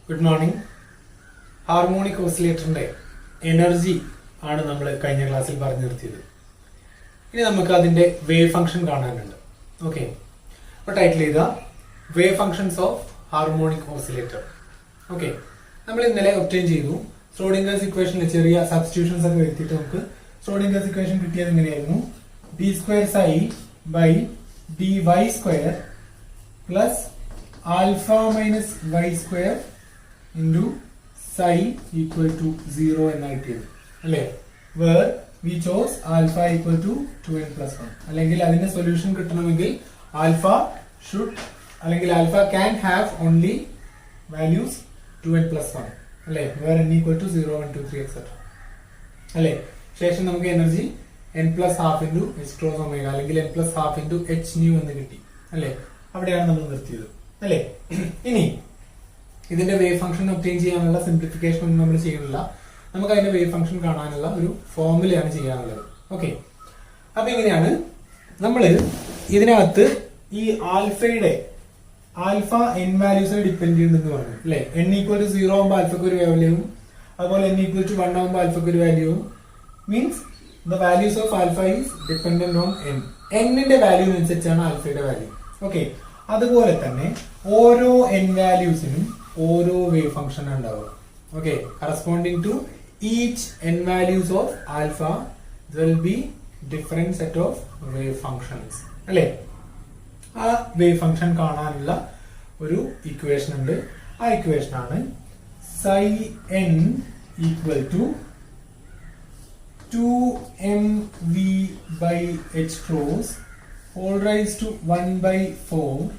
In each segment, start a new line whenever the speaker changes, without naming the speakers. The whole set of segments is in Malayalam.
Good morning. ഹാർമോണിക് ഓസിലേറ്ററിന്റെ എനർജി ആണ് നമ്മൾ കഴിഞ്ഞ ക്ലാസ്സിൽ പറഞ്ഞു നിർത്തിയത്. ഇനി നമുക്ക് അതിന്റെ വേവ് ഫംഗ്ഷൻ കാണാനുണ്ട്. ഓക്കെ, അപ്പോൾ ടൈറ്റിൽ ചെയ്ത wave functions of harmonic oscillator. Okay, നമ്മൾ ഇന്നലെ ഒബ്റ്റെയിൻ ചെയ്തു. ശ്രോഡിംഗേഴ്സ് ഇക്വേഷനിൽ ചെറിയ സബ്സ്റ്റിറ്റ്യൂഷൻസ് ഒക്കെ വരുത്തിയിട്ട് നമുക്ക് ശ്രോഡിംഗേഴ്സ് ഇക്വേഷൻ കിട്ടിയത് എങ്ങനെയായിരുന്നു? D square psi by D Y square plus alpha minus Y square into psi equal to 0 എന്ന് കിട്ടിയത് അല്ലേ? Where we chose alpha equal to 2n plus 1. അല്ലെങ്കിൽ അതിന്റെ സൊല്യൂഷൻ കിട്ടണമെങ്കിൽ ആൽഫ ഷുഡ് അല്ലെങ്കിൽ alpha can have only values 2n plus 1 അല്ലേ? Where n equal to 0, 1, 2, 3 et cetera അല്ലേ? ശേഷം നമുക്ക് energy n plus half into h cross omega അല്ലെങ്കിൽ n plus half into h nu എന്ന് കിട്ടി അല്ലേ? അവിടെയാണ് നമ്മൾ നിർത്തിയത് അല്ലേ? ഇനി ഇതിന്റെ വേവ് ഫംഗ്ഷൻ ഒബ്റ്റെയിൻ ചെയ്യാനുള്ള സിംപ്ലിഫിക്കേഷൻ ഒന്നും നമ്മൾ ചെയ്യുന്നില്ല. നമുക്ക് അതിന്റെ വേവ് ഫംഗ്ഷൻ കാണാനുള്ള ഒരു ഫോർമുലയാണ് ചെയ്യാനുള്ളത്. ഓക്കെ, അപ്പൊ ഇങ്ങനെയാണ് നമ്മൾ ഇതിനകത്ത് ഈ ആൽഫയുടെ ആൽഫ എൻ വാല്യൂസിനെ ഡിപ്പെൻഡ് ചെയ്യുന്നെന്ന് പറഞ്ഞു അല്ലെ? n ഈക്വൽ ടു 0 ആകുമ്പോൾ ആൽഫക്ക് ഒരു വാല്യൂവും അതുപോലെ n ഈക്വൽ ടു 1 ആകുമ്പോൾ ആൽഫക്ക് ഒരു വാല്യൂവും means the values of alpha is dependent on n. ന്റെ വാല്യൂ അനുസരിച്ചാണ് ആൽഫയുടെ വാല്യൂ. ഓക്കെ, അതുപോലെ തന്നെ ഓരോ n വാല്യൂസിനും ഓരോ വേവ് ഫംഗ്ഷൻ ഉണ്ടാവുക. Okay, corresponding to each n values of alpha there will be different set of wave functions അല്ലേ? ആ വേവ് ഫംഗ്ഷൻ കാണാനുള്ള ഒരു ഇക്വേഷൻ ഉണ്ട്. ആ ഇക്വേഷൻ ആണ് psi n equal to 2mv by h cross whole raised to 1 by 4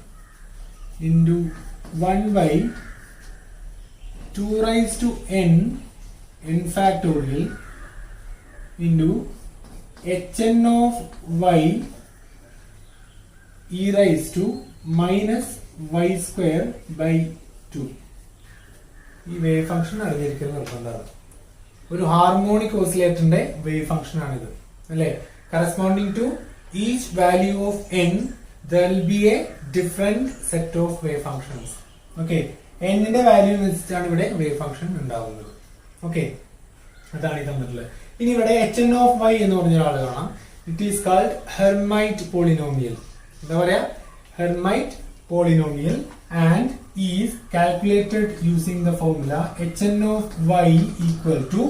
into 1 by 2 raised to n factorial into hn of y e raised to minus y square by 2. ഈ വേവ് ഫംഗ്ഷൻ അറിഞ്ഞിരിക്കുന്നത് നിർബന്ധമാണ്. ഒരു ഹാർമോണിക് ഓസിലേറ്ററിന്റെ വേവ് ഫംഗ്ഷൻ ആണിത് അല്ലേ? Corresponding to each value of n there will be a different set of wave functions. Okay, n ന്റെ വാല്യൂ അനുസരിച്ചാണ് ഇവിടെ വേവ് ഫംഗ്ഷൻ ഉണ്ടാവുന്നത്. ഓക്കെ, അതാണ് ഈ തന്നിട്ടുള്ളത്. ഇനി ഇവിടെ hn of y എന്ന് പറഞ്ഞ ഒരാൾ കാണാം. It is called Hermite polynomial. എന്താ പറയാ? Hermite polynomial and is calculated using the formula hn of y equal to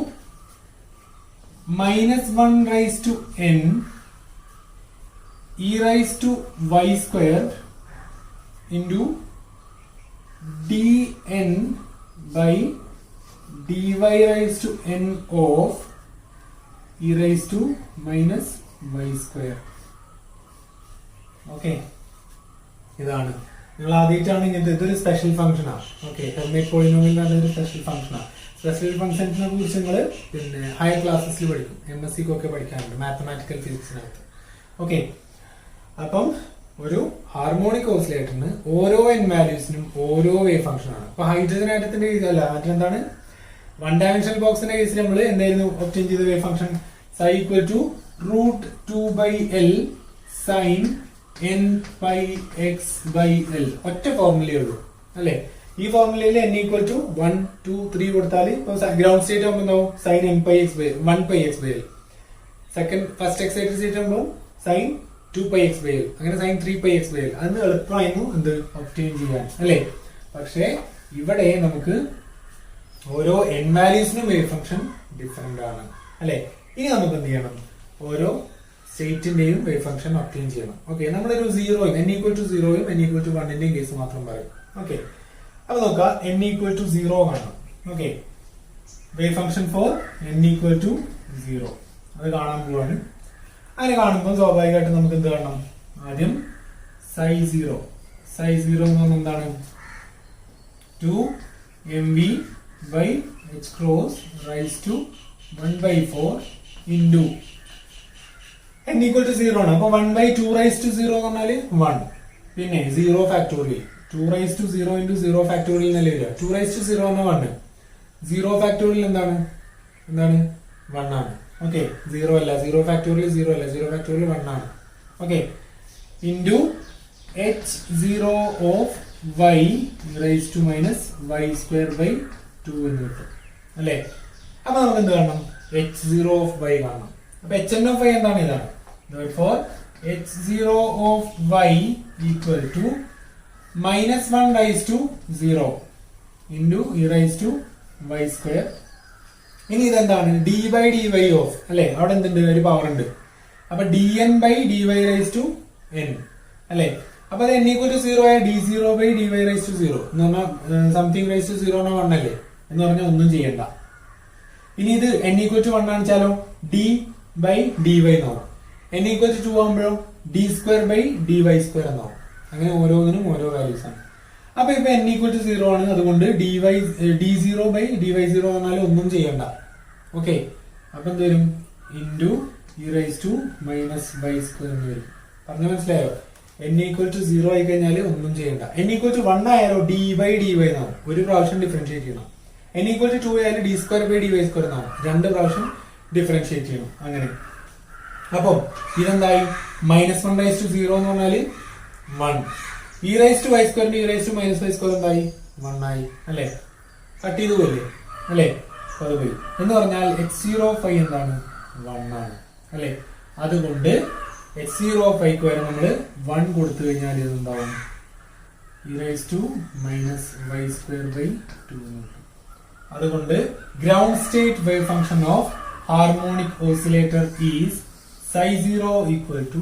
-1 raised to n e raised to y square into dn by dy raised to n of e raised to minus y square. Okay, ഇതാണ് നിങ്ങൾ ആദ്യമായിട്ടാണ് ഇങ്ങനത്തെ ഇതൊരു സ്പെഷ്യൽ ഫംഗ്ഷൻ ആണ്. ഓക്കെ, ഹെർമൈറ്റ് പോളിനോമിയൽ ഒരു സ്പെഷ്യൽ ഫംഗ്ഷൻ ആണ്. സ്പെഷ്യൽ ഫംഗ്ഷൻസിനെ കുറിച്ച് നിങ്ങൾ പിന്നെ ഹയർ ക്ലാസ്സസിൽ പഠിക്കും, MSc ഒക്കെ പഠിക്കാറുണ്ട് മാത്തമാറ്റിക്കൽ ഫിസിക്സിനകത്ത്. ഓക്കെ, അപ്പം ഒരു ഹാർമോണിക് ഓസിലേറ്ററിന് ഓരോ n വാല്യൂസിനും ഓരോ വേവ് ഫംഗ്ഷൻ ആണ്. അപ്പൊ ഹൈഡ്രജൻ ആറ്റത്തിന്റെ കേസല്ല, മറ്റെന്താണ് വൺ ഡയമെൻഷണൽ ബോക്സിന്റെ കേസിൽ നമ്മൾ എന്തായിരുന്നു ഒബ്റ്റെയിൻ ചെയ്ത wave function? psi equal to √2/L sin n pi x by L. ഒറ്റ ഫോർമുലയേ ഉള്ളൂ അല്ലെ? ഈ ഫോർമുലയിൽ n ഈക്വൽ ടു 1, 2, 3 കൊടുത്താൽ ഇപ്പൊ ഗ്രൗണ്ട് സ്റ്റേറ്റ് ആകുമ്പോൾ എന്താവും? sin n pi x by 1 pi x by L. Second first excited state ആകുമ്പോൾ sin 2 pi x by L. അങ്ങനെ sin 3 pi x by L. അതിന് എളുപ്പമായിരുന്നു എന്ത് ഒബ്റ്റെയിൻ ചെയ്യാൻ അല്ലെ? പക്ഷേ ഇവിടെ നമുക്ക് ഓരോ n വാല്യൂസിനും വേവ് ഫംഗ്ഷൻ ഡിഫറെന്റ് ആണ് അല്ലെ? ഇനി നമുക്ക് എന്ത് ചെയ്യണം? ഓരോ സ്റ്റേറ്റിന്റെയും വേവ് ഫംഗ്ഷൻ ഒബ്റ്റെയിൻ ചെയ്യണം. ഓക്കെ, നമ്മളൊരു 0 n equal to 0 n equal to 1 case മാത്രം പറയും. ഓക്കെ, അപ്പൊ നോക്കാം n ഈക്വൽ ടു 0 കാണാം. Okay, wave function for n equal to 0 അത് കാണാൻ പോവാണ്. അങ്ങനെ കാണുമ്പോൾ സ്വാഭാവികമായിട്ട് നമുക്ക് എന്ത് കാണണം? ആദ്യം psi 0 എന്ന് പറഞ്ഞാൽ എന്താണ്? 2mv by h cross raised to 1 by 4 into n equal to 0 ആണ്. അപ്പൊ 1 by 2 raised to 0 എന്ന് പറഞ്ഞാല് 1. പിന്നെ 0 factorial 2 raised to 0 into 0 factorial എന്നല്ലേ വരിക? 2 raised to 0 എന്ന 1. 0 ഫാക്ടോറിയൽ എന്താണ് 1 ആണ്. ഓക്കെ, 0 അല്ല, 0 ഫാക്ടോറിയൽ 0 അല്ല, 0 ഫാക്ടോറിയൽ 1 ആണ്. Okay, into h0 of y raise to minus Y square by 2 എന്ന് കിട്ടും അല്ലേ. അപ്പൊ നമുക്ക് എന്ത് കാണണം? h0 ഓഫ് y കാണണം. അപ്പൊ hn ഓഫ് y എന്താണ്? ഇതാണ്. Therefore h0 of y equal to minus 1 raise to 0 into e raise to y square. ഇനി ഇതെന്താണ്? D by D y of അല്ലെ, അവിടെ എന്തുണ്ട്? ഒരു പവർ ഉണ്ട്. അപ്പൊ d n by D y raise to n അല്ലെ. അപ്പൊ അത് n ഈക്വൽ ടു 0 ആയ d 0 by D y raise to 0 എന്ന് പറഞ്ഞാൽ സംതിങ് റൈസ് ടു 0 ആണ് 1 അല്ലേ എന്ന് പറഞ്ഞാൽ ഒന്നും ചെയ്യണ്ട. ഇനി ഇത് n ഈക്വൽ ടു 1 ആണെച്ചാലോ ഡി ബൈ ഡി വൈ എന്നാവും. n ഈക്വൽ ടു 2 ആകുമ്പോഴോ d square by D Y square എന്നാവും. അങ്ങനെ ഓരോന്നിനും ഓരോ വാല്യൂസ് ആണ്. അപ്പൊ ഇപ്പൊ n ഈക്വൽ ടു 0 ആണ്, അതുകൊണ്ട് ഡി 0 ബൈ ഡി വൈ 0 എന്നാലും ഒന്നും ചെയ്യണ്ട. ഓക്കെ, അപ്പൊ എന്ത് വരും? Into e raise to minus Y square എന്ന് വരും. പറഞ്ഞു മനസ്സിലായോ? n ഈക്വൽ ടു 0 ആയി കഴിഞ്ഞാൽ ഒന്നും ചെയ്യണ്ട. n ഈക്വൽ ടു 1 ആയാലോ ഡി ബൈ ഡി വൈ എന്നാവും, ഒരു പ്രാവശ്യം ഡിഫറൻഷിയേറ്റ് ചെയ്യണം. n ഈക്വൽ ടു 2 ആയാലും d square by D Y square എന്നാവും, 2 പ്രാവശ്യം ഡിഫറൻഷിയേറ്റ് ചെയ്യണം. അങ്ങനെ അപ്പം ഇതെന്തായി? മൈനസ് 1 റൈസ് ടു 0 എന്ന് പറഞ്ഞാല് 1. ഇ റൈസ് ടു വൈ സ്ക്വയറിന്റെ e raise to minus Y square എന്തായി? 1 ആയി അല്ലെ. കട്ട് ചെയ്ത് പോയില്ലേ അല്ലെ. അത് പോയി എന്ന് പറഞ്ഞാൽ h0 ഓഫ് y എന്താണ്? 1 ആണ് അല്ലെ. അതുകൊണ്ട് h0 ഓഫ് y വരെ നമ്മള് 1 കൊടുത്തു കഴിഞ്ഞാൽ ഇതെന്താവും? E raise to minus Y square by 2. അതുകൊണ്ട് ground state wave function of harmonic oscillator is psi0 equal to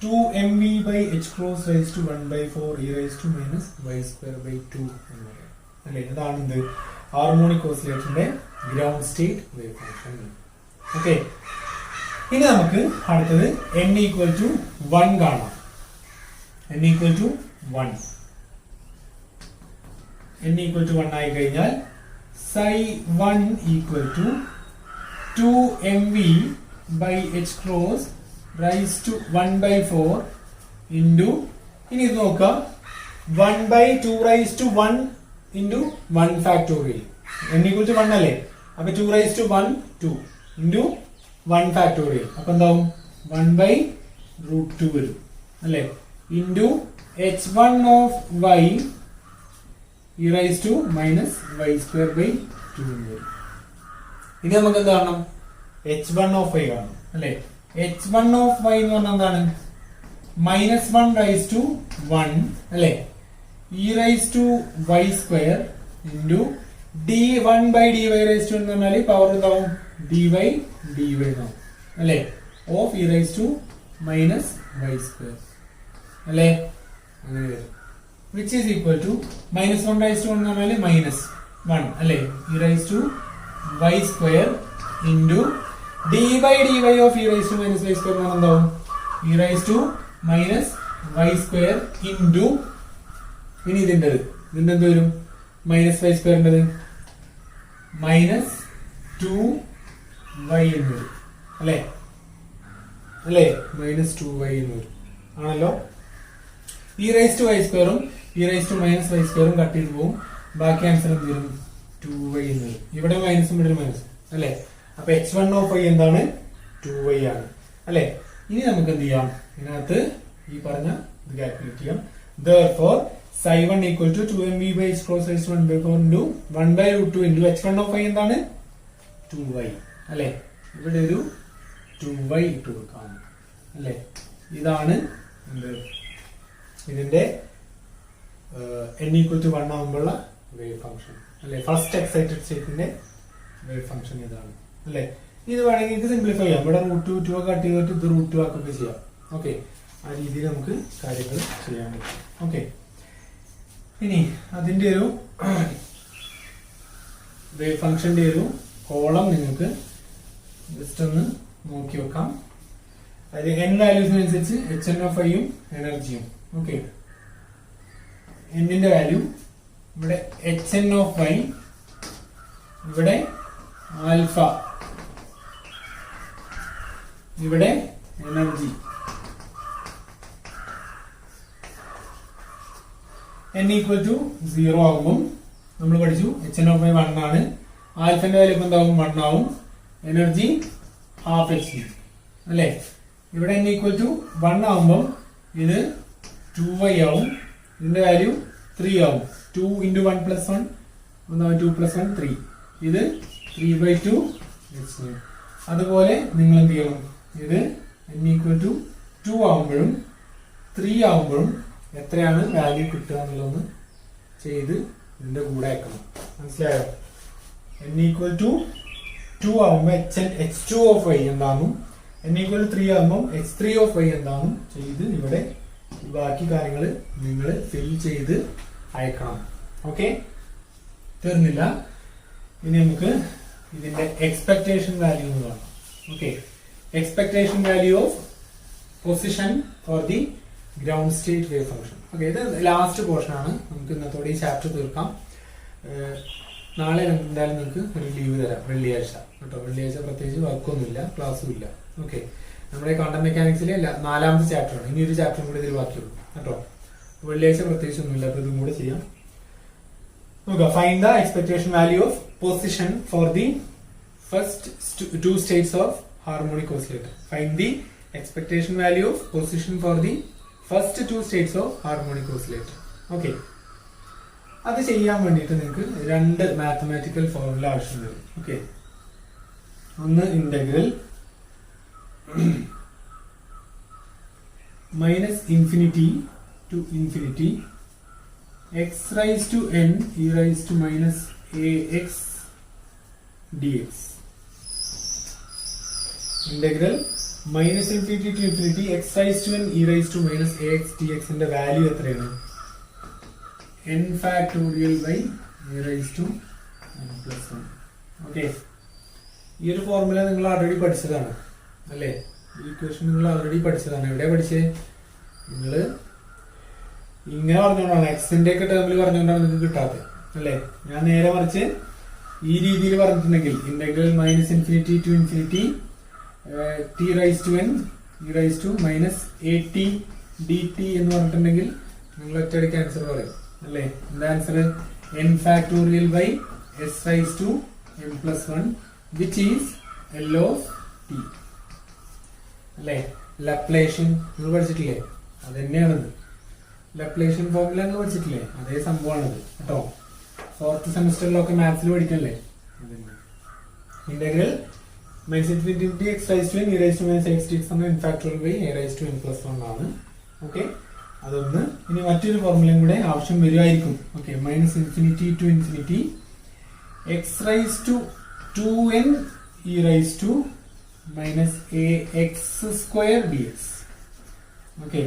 2mv by h cross raised to 1 by 4 e raised to minus y square by 2 എന്ന് പറയാം അല്ലേ. ഇതാണ് ഇത് ഹാർമോണിക് ഓസിലേറ്ററിന്റെ ground state wave function. Okay, ഇനി നമുക്ക് അടുത്തത് n ഈക്വൽ ടു 1 കാണാം. n ഈക്വൽ ടു 1 ആയി കഴിഞ്ഞാൽ psi1 equal to 2mv by h cross raised to 1 by 4 into ഇനി ഇത് നോക്കാം 1 by 2 raised to 1 into 1 factorial n equal to 1 അല്ലേ. അപ്പൊ 2 raised to 1 2 into 1 factorial അപ്പൊ എന്താവും? 1 by root 2 വരും അല്ലേ. into h1 of y e raised to minus y square by 2 വരും. ഇനി നമുക്ക് എന്ത് കാണണം? h1 of y കാണണം അല്ലെ. h1 of y എന്ന് പറഞ്ഞാൽ എന്താണ്? മൈനസ് 1 റൈസ് ടു 1 അല്ലെ. E raise to y square into d 1 by D y raise to എന്ന് പറഞ്ഞാൽ പവർ എന്താവും? ഡി വൈ എന്നാവും അല്ലെ. Of e raise to minus Y square അല്ലെ. അങ്ങനെ വരും. Which is equal to minus 1 raise to 1 എന്ന് പറഞ്ഞാൽ മൈനസ് 1 അല്ലെ. E raise to y square into d by D y of e raise to minus Y square എന്താവും? E raise to minus Y square into ഇനി ഇതിൻ്റെ എന്ത് വരും? മൈനസ് വൈ സ്ക്വയറിൻ്റെത് മൈനസ് 2y എന്ന് വരും അല്ലേ. മൈനസ് 2y എന്ന് വരും ആണല്ലോ. ഇ റൈസ് ടു വൈ സ്ക്വയറും e raise to minus y സ്ക്വയറും കട്ട് ചെയ്ത് പോകും. ബാക്കി ആൻസർ എന്ത് വരും? 2y എന്ന് വരും. ഇവിടെ മൈനസും ഇവിടെ മൈനസും അല്ലേ. അപ്പൊ h1 ഓഫ് y എന്താണ്? 2y ആണ് അല്ലെ. ഇനി നമുക്ക് എന്ത് ചെയ്യാം? ഇതിനകത്ത് ഈ പറഞ്ഞ ഇത് കാൽക്കുലേറ്റ് ചെയ്യാം. Therefore psi1 equal to 2mv by h cross raised to 1 by 4 into 1 by root 2 into h1 of y എന്താണ്? 2y അല്ലെ. ഇവിടെ ഒരു 2y ഇട്ട് കൊടുക്കാം അല്ലെ. ഇതാണ് എന്ത്? ഇതിന്റെ n equal to 1 ആകുമ്പോഴുള്ള വേവ് ഫംഗ്ഷൻ അല്ലെ. ഫസ്റ്റ് എക്സൈറ്റഡ് സ്റ്റേറ്റിന്റെ വേവ് ഫംഗ്ഷൻ ഇതാണ് അല്ലെ. ഇത് വേണമെങ്കിൽ ഇത് സിംപ്ലിഫൈ ചെയ്യാം. ഇവിടെ √2 2 ഒക്കെ കട്ട് ചെയ്തിട്ട് ഇത് √2 ആക്കുകയൊക്കെ ചെയ്യാം. ഓക്കെ, ആ രീതിയിൽ നമുക്ക് കാര്യങ്ങൾ ചെയ്യാൻ പറ്റും. ഓക്കെ, ഇനി അതിന്റെ ഒരു വേവ് ഫംഗ്ഷന്റെ ഒരു കോളം നിങ്ങൾക്ക് ജസ്റ്റ് ഒന്ന് നോക്കി വെക്കാം. അതായത് n വാല്യൂസിനനുസരിച്ച് hn of y യും എനർജിയും. ഓക്കെ, n-ന്റെ വാല്യൂ ഇവിടെ hn of y, ഇവിടെ ആൽഫ, ഇവിടെ എനർജി. n ഈക്വൽ ടു 0 ആകുമ്പോൾ നമ്മൾ പഠിച്ചു hn of y 1 ആണ്. ആൽഫന്റെ വാല്യൂ എന്താവും? 1 ആവും. എനർജി ഹാഫ് h അല്ലേ. ഇവിടെ n ഈക്വൽ ടു 1 ആകുമ്പോൾ ഇത് 2y ആവും. ഇതിന്റെ വാല്യൂ 3 ആവും. 2 into 1 plus 1 2 plus 1 3. ഇത് 3/2 h². അതുപോലെ നിങ്ങൾ എന്ത് ചെയ്യണം, ഇത് n equal to 2 ആവുമ്പോഴും 3 ആവുമ്പോഴും എത്രയാണ് വാല്യൂ കിട്ടുക എന്നുള്ളതൊന്ന് ചെയ്ത് ഇതിന്റെ കൂടെ വെക്കണം. മനസ്സിലായോ? n equal to 2 ആവുമ്പോൾ h2 of y എന്താണെന്നും n equal to 3 ആവുമ്പോൾ h3 of y എന്താണെന്നും ചെയ്ത് ഇവിടെ ബാക്കി കാര്യങ്ങൾ നിങ്ങൾ ഫിൽ ചെയ്ത് അയക്കണം. ഓക്കെ, തീർന്നില്ല. ഇനി നമുക്ക് ഇതിന്റെ എക്സ്പെക്ടേഷൻ വാല്യൂ എന്ന് കാണാം. Okay, expectation value of position for the ground state wave function. Okay, ഇത് ലാസ്റ്റ് പോർഷൻ ആണ്. നമുക്ക് ഇന്നത്തോടെ ഈ ചാപ്റ്റർ തീർക്കാം. നാളെ എന്തായാലും നിങ്ങൾക്ക് ഒരു ലീവ് തരാം, വെള്ളിയാഴ്ച കേട്ടോ. വെള്ളിയാഴ്ച പ്രത്യേകിച്ച് വർക്കൊന്നുമില്ല, ക്ലാസ്സും ഇല്ല. ഓക്കെ, നമ്മുടെ ക്വാണ്ടം മെക്കാനിക്സിലെ 4ാമത്തെ ചാപ്റ്റർ ആണ്. ഇനി ഒരു ചാപ്റ്റർ കൂടി ഇതിൽ ബാക്കിയുള്ളൂ കേട്ടോ. വെള്ളിയാഴ്ച പ്രത്യേകിച്ച് ഒന്നുമില്ല, അപ്പൊ ഇതും കൂടെ ചെയ്യാം. നോക്കാം. Find the expectation value of position for the first 2 states of harmonic oscillator. Find the expectation value of position for the first 2 states of harmonic oscillator. Okay, അത് ചെയ്യാൻ വേണ്ടിയിട്ട് നിങ്ങൾക്ക് 2 മാത്തമാറ്റിക്കൽ ഫോർമുല ആവശ്യം വരും. ഓക്കെ, ഒന്ന് integral -infinity to infinity x raised to n e raised to minus ax dx. Integral -infinity to infinity x raised to n e raised to minus ax dx ന്റെ വാല്യൂ എത്രയാണ്? n factorial by a raised to n plus 1. Okay, ഈ ഒരു ഫോർമുല നിങ്ങൾ ഓൾറെഡി പഠിച്ചതാണ് അല്ലേ? ഈ ഇക്വേഷൻ നിങ്ങൾ ഓൾറെഡി പഠിച്ചതാണ്. എവിടെ പഠിച്ചേ? നിങ്ങൾ ഇങ്ങനെ പറഞ്ഞുകൊണ്ടാണ്, എക്സിന്റെ ഒക്കെ ടേമിൽ പറഞ്ഞുകൊണ്ടാണ് നിങ്ങൾക്ക് കിട്ടാത്തത് അല്ലേ? ഞാൻ നേരെ മറിച്ച് ഈ രീതിയിൽ പറഞ്ഞിട്ടുണ്ടെങ്കിൽ integral -infinity to infinity t raised to n e raised to minus at dt എന്ന് പറഞ്ഞിട്ടുണ്ടെങ്കിൽ നിങ്ങൾ ഒറ്റയടിക്ക് ആൻസർ പറയും അല്ലേ? എന്താ answer? n factorial by s raised to m plus 1 which is L of t അല്ലേ? ലപ്ലേഷ്യൻ നിങ്ങൾ പഠിച്ചിട്ടില്ലേ? അത് തന്നെയാണത്. ലപ്ലേഷ്യൻ ഫോർമുല നിങ്ങൾ പഠിച്ചിട്ടില്ലേ? അതേ സംഭവമാണത് കേട്ടോ. 4th സെമിസ്റ്ററിലൊക്കെ മാത്സിൽ പഠിക്കല്ലേ? Integral -infinity x raised to n e raised to minus x dx n factorial by a raised to n plus 1 ആണ്. ഓക്കെ, അതൊന്ന്. ഇനി മറ്റൊരു ഫോർമുലയും കൂടെ ആവശ്യം വരുമായിരിക്കും. Okay, -infinity to infinity x raised to 2n e raised to minus ax square dx. Okay,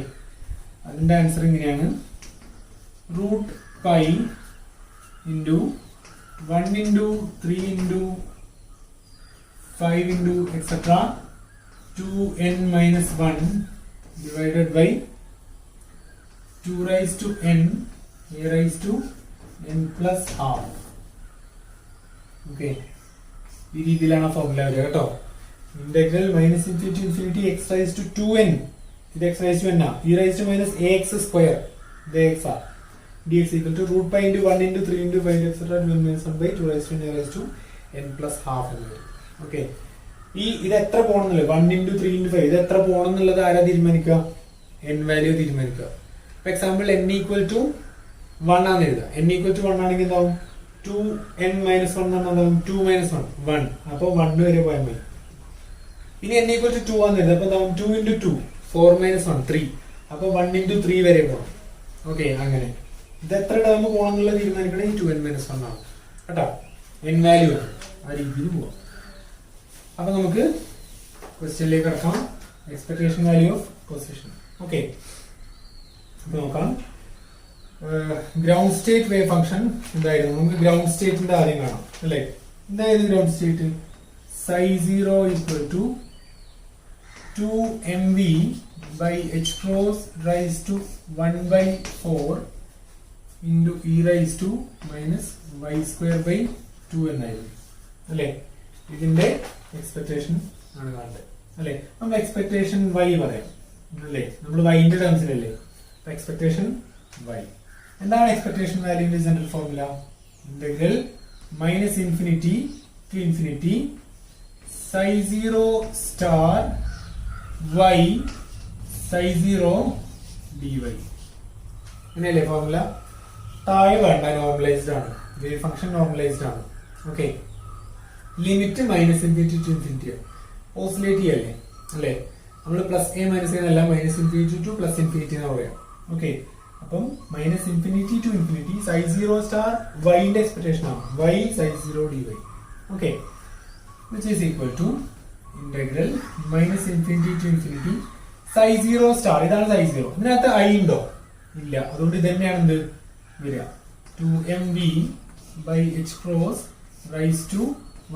അതിന്റെ ആൻസർ ഇങ്ങനെയാണ്: √π into 1 into 3 into 5 into etc. 2n minus 1 divided by 2 raised to n a raised to n plus half. Okay, ഈ രീതിയിലാണ് ഫോർമുല വരിക കേട്ടോ. Integral -infinity to infinity x raised to 2n, ഇത് x raised to n ആ, e raised to minus ax square, ഇത് x ആ, dx equal to √π into 1 into 3 into 5 etc. 2n minus 1 by 2 raised to n a raised to n plus half എന്ന് വരും. ഓക്കെ, ഇത് എത്ര പോകണമെന്നുള്ളത് 1 into 3 into 5 ഇത് എത്ര പോകണം എന്നുള്ളത് ആരാ തീരുമാനിക്കുക? n വാല്യൂ തീരുമാനിക്കുക. For example n equal to 1 ആണ് എഴുതുക. n equal to 1 ആണെങ്കിൽ എന്താവും? 2n minus 1 എന്താവും? 2 minus 1 1, അപ്പോൾ 1 വരെ പോയാൽ മതി. ഇനി n equal to 2 ആണ് എഴുതുക, അപ്പോൾ എന്താവും? 2 into 2 4 minus 1 3, അപ്പോൾ 1 into 3 വരെ പോകണം. ഓക്കെ, അങ്ങനെ ഇത് എത്ര ടേം പോകണം എന്നുള്ളത് തീരുമാനിക്കണേ ഈ 2n minus 1 ആണ് കേട്ടോ. n വാല്യൂ ആണ്, ആ രീതിയിൽ പോവാം. അപ്പൊ നമുക്ക് ക്വസ്റ്റ്യനിലേക്ക് കിടക്കാം. Expectation value of position. Okay, നോക്കാം. ഗ്രൗണ്ട് സ്റ്റേറ്റ് വേവ് ഫംഗ്ഷൻ എന്തായിരുന്നു? നമുക്ക് ഗ്രൗണ്ട് സ്റ്റേറ്റിന്റെ ആദ്യം കാണാം അല്ലേ? എന്തായിരുന്നു ground state? ψ0 equal to 2mv by h cross raised to 1/4 into e raised to minus y square by 2 എന്നായിരുന്നു അല്ലേ? ഇതിന്റെ എക്സ്പെക്ടേഷൻ ആണ് കാണേണ്ടത് അല്ലേ? നമ്മൾ എക്സ്പെക്ടേഷൻ y പറയാം അല്ലേ? നമ്മൾ yന്റെ ടേംസിലല്ലേ? Expectation y. എന്താണ് എക്സ്പെക്ടേഷൻ വാല്യൂവിന്റെ ജനറൽ ഫോർമുല? ഇന്റഗ്രൽ -infinity to infinity ψ0 star y ψ0 dy. അങ്ങനെയല്ലേ ഫോർമുല? താഴെ വേണ്ട, നോർമലൈസ്ഡ് ആണ്, വേവ് ഫംഗ്ഷൻ നോർമലൈസ്ഡ് ആണ്. Okay, limit -∞ to infinity oscillate ചെയ്യല്ലേ അല്ലേ? നമ്മൾ പ്ലസ് എ മൈനസ് എന്നല്ല, -∞ ടു +∞ എന്ന് പറയാം. ഓക്കെ, അപ്പം -∞ ടു ഇൻഫിനിറ്റി ψ0 സ്റ്റാർ വൈന്റെ എക്സ്പെക്ടേഷൻ ആണ്, y ψ0 dy. Okay, which is equal to integral -∞ to infinity ψ0 star. ഇതാണ് ψ0. ഇതിനകത്ത് i ഉണ്ടോ? ഇല്ല. അതുകൊണ്ട് ഇത് തന്നെയാണ് എന്ത് വരിക, 2mv by h cross raised to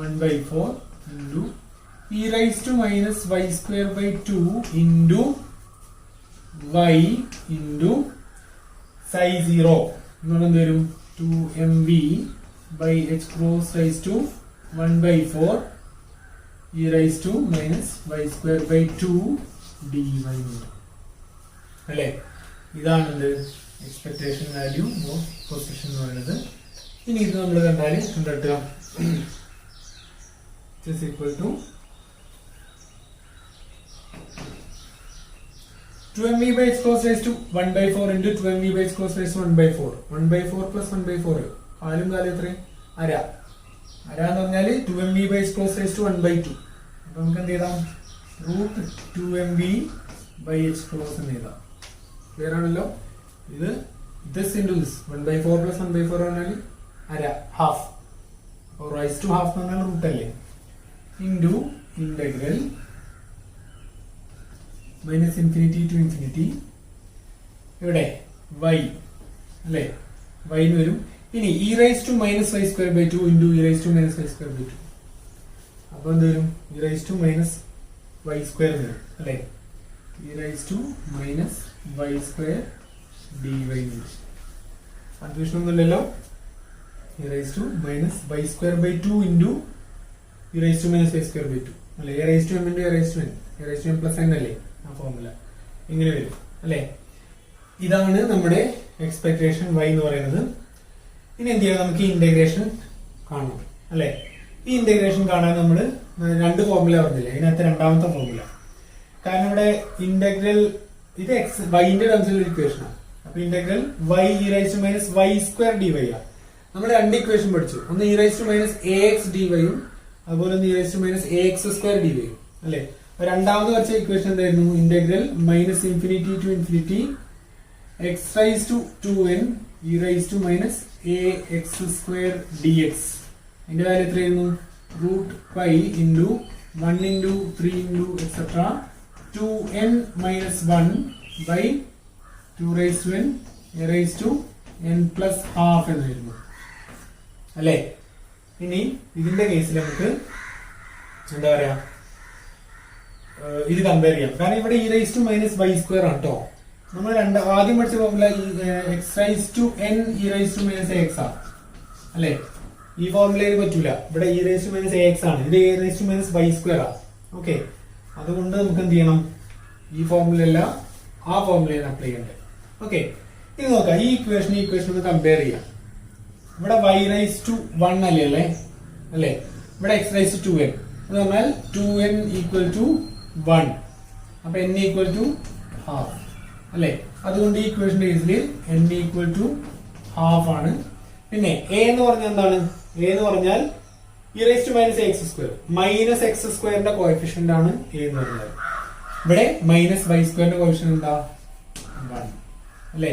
1/4 into e raised to minus y square by 2 into y into ψ0 എന്ത് വരും, 2mv by h cross raised to 1/4 e raised to minus y square by 2 dy അല്ലേ? ഇതാണ് എന്ത് എക്സ്പെക്ടേഷൻ വാല്യൂ ഓഫ് പൊസിഷൻ എന്ന് പറയുന്നത്. ഇനി ഇത് നമ്മൾ കണ്ടാൽ കണ്ടെത്തുക, is equal to 2mv by h cross raised to 1/4 into 2mv by h cross raised to 1/4. 1/4 plus 1/4 കാലും കാലം എത്രയും അര. അര എന്ന് പറഞ്ഞാൽ 2mv by h cross raised to 1/2. അപ്പൊ നമുക്ക് എന്ത് ചെയ്താം, √2mv by h cross എന്ന് എഴുതാം. ക്ലിയർ ആണല്ലോ? ഇത് this into this 1/4 plus 1/4 പറഞ്ഞാൽ അര, ഹാഫ്. അപ്പോൾ റൈസ് ടു ഹാഫ് എന്ന് പറഞ്ഞാൽ റൂട്ട് അല്ലേ, into integral -∞ to infinity ഇവിടെ y അല്ലേ, y ന് വരും. ഇനി e raised to minus y square by 2 into e raised to minus y square by 2. അപ്പോൾ എന്ത് വരും, e raised to minus y square വരും അല്ലേ, e raised to minus y square dy വരും. കൺഫ്യൂഷൻ ഒന്നുമില്ലല്ലോ. e raised to minus y square by 2 into e raised to minus y square by 2 അല്ലേ, a raised to m into a raised to n, a raised to m plus n അല്ലേ ആ ഫോർമുല. ഇങ്ങനെ വരും അല്ലേ. ഇതാണ് നമ്മുടെ എക്സ്പെക്ടേഷൻ y എന്ന് പറയുന്നത്. ഇനി എന്ത് ചെയ്യാം, നമുക്ക് ഈ ഇന്റഗ്രേഷൻ കാണണം അല്ലേ. ഈ ഇന്റഗ്രേഷൻ കാണാൻ നമ്മൾ രണ്ട് ഫോർമുല പറഞ്ഞില്ലേ, ഇതിനകത്ത് രണ്ടാമത്തെ ഫോർമുല. കാരണം ഇവിടെ ഇന്റഗ്രൽ ഇത് വൈന്റെ ടേംസിലുള്ള ഇക്വേഷനാണ്. അപ്പൊ integral y e raised to minus y square dy ആണ്. നമ്മൾ രണ്ട് ഇക്വേഷൻ പഠിച്ചു, ഒന്ന് e raised to minus ax dy ഉം അതുപോലെ e raised to minus ax square dy ഉം അല്ലെ. രണ്ടാമത് വെച്ച ഇക്വേഷൻ എന്തായിരുന്നു, integral -∞ to infinity x raised to 2n e raised to minus ax square dx. അതിന്റെ വാല്യൂ എത്രയായിരുന്നു, √π into 1 into 3 into etc 2n minus 1 by 2 raised to n a raised to n plus half എന്നായിരുന്നു അല്ലേ. ഇനി ഇതിന്റെ കേസിൽ നമുക്ക് എന്താ പറയാ, ഇത് കമ്പയർ ചെയ്യാം. കാരണം ഇവിടെ e raised to minus y square ആണ് കേട്ടോ. നമ്മൾ ആദ്യം പഠിച്ച formula x raised to n e raised to minus ax ആണ് അല്ലെ. ഈ ഫോർമുലയിൽ പറ്റൂല, ഇവിടെ e raised to minus ax ആണ്, ഇത് a raised to minus y square ആണ്. ഓക്കെ, അതുകൊണ്ട് നമുക്ക് എന്ത് ചെയ്യണം, ഈ ഫോർമുല അല്ല ആ ഫോർമുലയിൽ അപ്ലൈ ചെയ്യണ്ടേ. ഓക്കെ, ഇത് നോക്കാം, ഈ ഇക്വേഷൻ ഒന്ന് കമ്പയർ ചെയ്യാം. ഇവിടെ y raised to 1 അല്ലേ അല്ലേ, ഇവിടെ x raised to 2n എന്ന് പറഞ്ഞാൽ 2n equal to 1, അപ്പൊ n equal to half അല്ലെ. അതുകൊണ്ട് ഈ ഇക്വേഷന്റെ കേസിൽ n equal to half ആണ്. പിന്നെ a എന്ന് പറഞ്ഞാൽ എന്താണ്, a എന്ന് പറഞ്ഞാൽ e raised to minus ax square, minus X സ്ക്വയറിന്റെ കോഎഫിഷ്യന്റ് ആണ് a എന്ന് പറഞ്ഞാൽ. ഇവിടെ മൈനസ് y സ്ക്വയറിന്റെ കോഎഫിഷ്യന്റ് എന്താ, 1 അല്ലെ.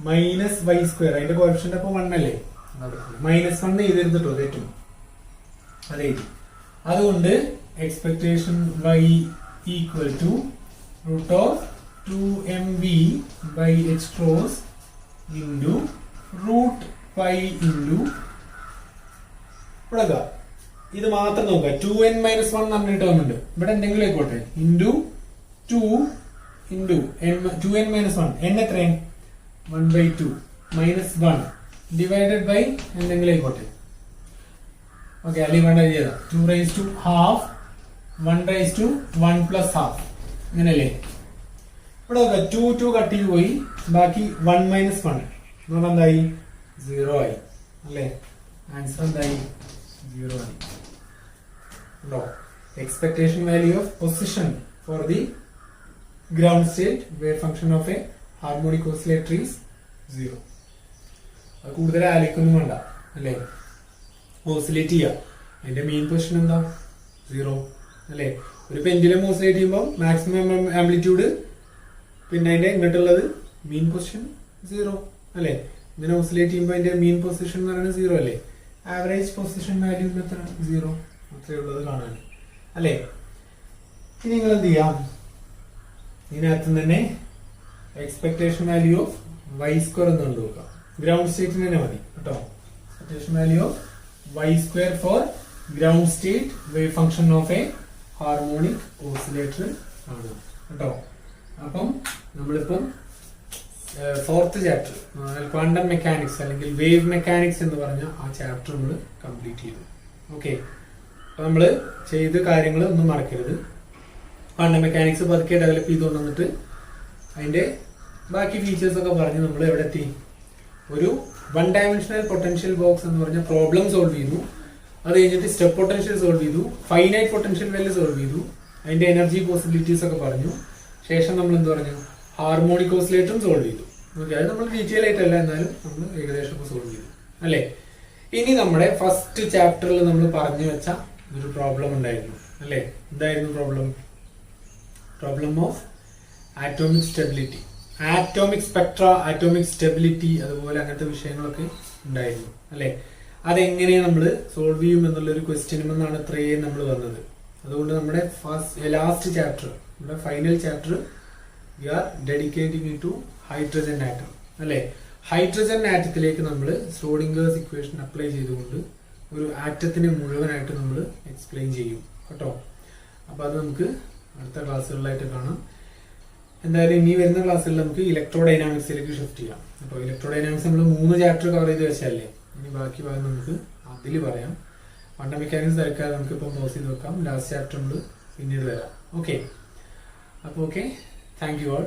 മൈനസ് y സ്ക്വയർ അതിന്റെ കോഎഫിഷ്യന്റ് അപ്പൊ 1 അല്ലേ, -1 എഴുതരുതട്ടോ, തെറ്റും അതെ. അതുകൊണ്ട് expectation y equal to √2mv by h cross into √π into ഇവിടെ ഇത് മാത്രം നോക്കുക, 2n - 1 നമ്മൾ ടേം ഉണ്ട് ഇവിടെ, എന്തെങ്കിലും ആയിക്കോട്ടെ, ഇൻറ്റു 2n - 1 n എത്രയും 1/2 -1 ഡിവൈഡഡ് ബൈ എന്തെങ്കിലും ആയിക്കോട്ടെ. ഓക്കെ, അല്ലെങ്കിൽ വേണ്ട ചെയ്താ 2 raised to half 1 raised to 1 plus half ഇങ്ങനെയല്ലേ. ഇവിടെ 2 കട്ട് ചെയ്ത് പോയി, ബാക്കി 1 - 1 എന്ന് പറഞ്ഞാൽ എന്തായി, 0 ആയി അല്ലേ. ആൻസർ എന്തായി, 0 ആയി. Expectation value of position for the ground state wave function of a harmonic oscillator is 0. അത് കൂടുതൽ ആലോചിക്കൊന്നും വേണ്ട അല്ലേ. ഓസിലേറ്റ് ചെയ്യുക, അതിന്റെ മീൻ പൊസിഷൻ എന്താ? 0 അല്ലേ. ഒരു പെൻഡുലം ഓസിലേറ്റ് ചെയ്യുമ്പോൾ മാക്സിമം ആംപ്ലിറ്റ്യൂഡ്, പിന്നെ അതിന്റെ ഇങ്ങോട്ടുള്ളത് മീൻ പൊസിഷൻ 0 അല്ലേ. ഇങ്ങനെ ഓസിലേറ്റ് ചെയ്യുമ്പോൾ അതിന്റെ മീൻ പൊസിഷൻ എന്ന് പറയുന്നത് 0 അല്ലേ. ആവറേജ് പൊസിഷൻ വാല്യൂ എത്ര? 0. അത്രേ ഉള്ളത് കാണാൻ അല്ലേ. ഇനി നിങ്ങൾ എന്ത് ചെയ്യാം, ഇതിനകത്ത് തന്നെ എക്സ്പെക്ടേഷൻ വാല്യൂ ഓഫ് y² എന്ന് കണ്ടുനോക്കാം. ഗ്രൗണ്ട് സ്റ്റേറ്റിന് തന്നെ മതി കേട്ടോ. Expectation value of y² for ground state wave function of a harmonic oscillator ആണ് കേട്ടോ. അപ്പം നമ്മളിപ്പം 4th ചാപ്റ്റർ ക്വാണ്ടം മെക്കാനിക്സ് അല്ലെങ്കിൽ വേവ് മെക്കാനിക്സ് എന്ന് പറഞ്ഞ ആ ചാപ്റ്റർ നമ്മൾ കംപ്ലീറ്റ് ചെയ്തു. ഓക്കെ, അപ്പൊ നമ്മൾ ചെയ്ത കാര്യങ്ങൾ ഒന്നും മറക്കരുത്. ക്വാണ്ടം മെക്കാനിക്സ് പതുക്കെ ഡെവലപ്പ് ചെയ്തുകൊണ്ട് വന്നിട്ട് അതിന്റെ ബാക്കി ഫീച്ചേഴ്സ് ഒക്കെ പറഞ്ഞ് നമ്മൾ എവിടെ എത്തി? ഒരു 1 ഡയമെൻഷണൽ പൊട്ടൻഷ്യൽ ബോക്സ് എന്ന് പറഞ്ഞ പ്രോബ്ലം സോൾവ് ചെയ്തു. അത് കഴിഞ്ഞിട്ട് സ്റ്റെപ്പ് പൊട്ടൻഷ്യൽ സോൾവ് ചെയ്തു, ഫൈനൈറ്റ് പൊട്ടൻഷ്യൽ വാല്യൂ സോൾവ് ചെയ്തു, അതിന്റെ എനർജി പോസിബിലിറ്റീസ് ഒക്കെ പറഞ്ഞു. ശേഷം നമ്മൾ എന്ത് പറഞ്ഞു? ഹാർമോണിക് ഓസിലേറ്ററും സോൾവ് ചെയ്തു. ഓക്കെ, അത് നമ്മൾ ഡീറ്റെയിൽ ആയിട്ടല്ല, എന്നാലും നമ്മൾ ഏകദേശം സോൾവ് ചെയ്തു അല്ലേ. ഇനി നമ്മുടെ ഫസ്റ്റ് ചാപ്റ്ററിൽ നമ്മൾ പറഞ്ഞു വെച്ച ഒരു പ്രോബ്ലം ഉണ്ടായിരുന്നു അല്ലേ. എന്തായിരുന്നു problem? Problem of atomic stability, atomic Spectra, atomic stability, അതുപോലെ അങ്ങനത്തെ വിഷയങ്ങളൊക്കെ ഉണ്ടായിരുന്നു അല്ലെ. അതെങ്ങനെ നമ്മൾ സോൾവ് ചെയ്യും എന്നുള്ളൊരു ക്വസ്റ്റ്യനും എന്നാണ് ഇത്രയും നമ്മൾ വന്നത്. അതുകൊണ്ട് നമ്മുടെ ലാസ്റ്റ് ചാപ്റ്റർ, നമ്മുടെ final chapter we are dedicating to hydrogen atom അല്ലെ. ഹൈഡ്രജൻ ആറ്റത്തിലേക്ക് നമ്മൾ ശ്രോഡിംഗേഴ്സ് ഇക്വേഷൻ അപ്ലൈ ചെയ്തുകൊണ്ട് ഒരു ആറ്റത്തിനെ മുഴുവനായിട്ട് നമ്മൾ എക്സ്പ്ലെയിൻ ചെയ്യും കേട്ടോ. അപ്പൊ അത് നമുക്ക് അടുത്ത ക്ലാസ്സുകളിലായിട്ട് കാണാം. എന്തായാലും ഇനി വരുന്ന ക്ലാസ്സിൽ നമുക്ക് ഇലക്ട്രോ ഡൈനാമിക്സിലേക്ക് ഷിഫ്റ്റ് ചെയ്യാം. അപ്പോൾ ഇലക്ട്രോ ഡൈനാമിക്സ് നമ്മൾ 3 ചാപ്റ്റർ കവർ ചെയ്ത് വെച്ചല്ലേ, ഇനി ബാക്കി ഭാഗം നമുക്ക് അതിൽ പറയാം. ക്വാണ്ടം മെക്കാനിക്സ് തൽക്കാലം നമുക്ക് ഇപ്പം പോസ് ചെയ്ത് വെക്കാം. ലാസ്റ്റ് ചാപ്റ്റർ നമ്മൾ പിന്നീട് വരാം. ഓക്കെ, അപ്പോൾ ഓക്കെ, താങ്ക് യു ആൾ.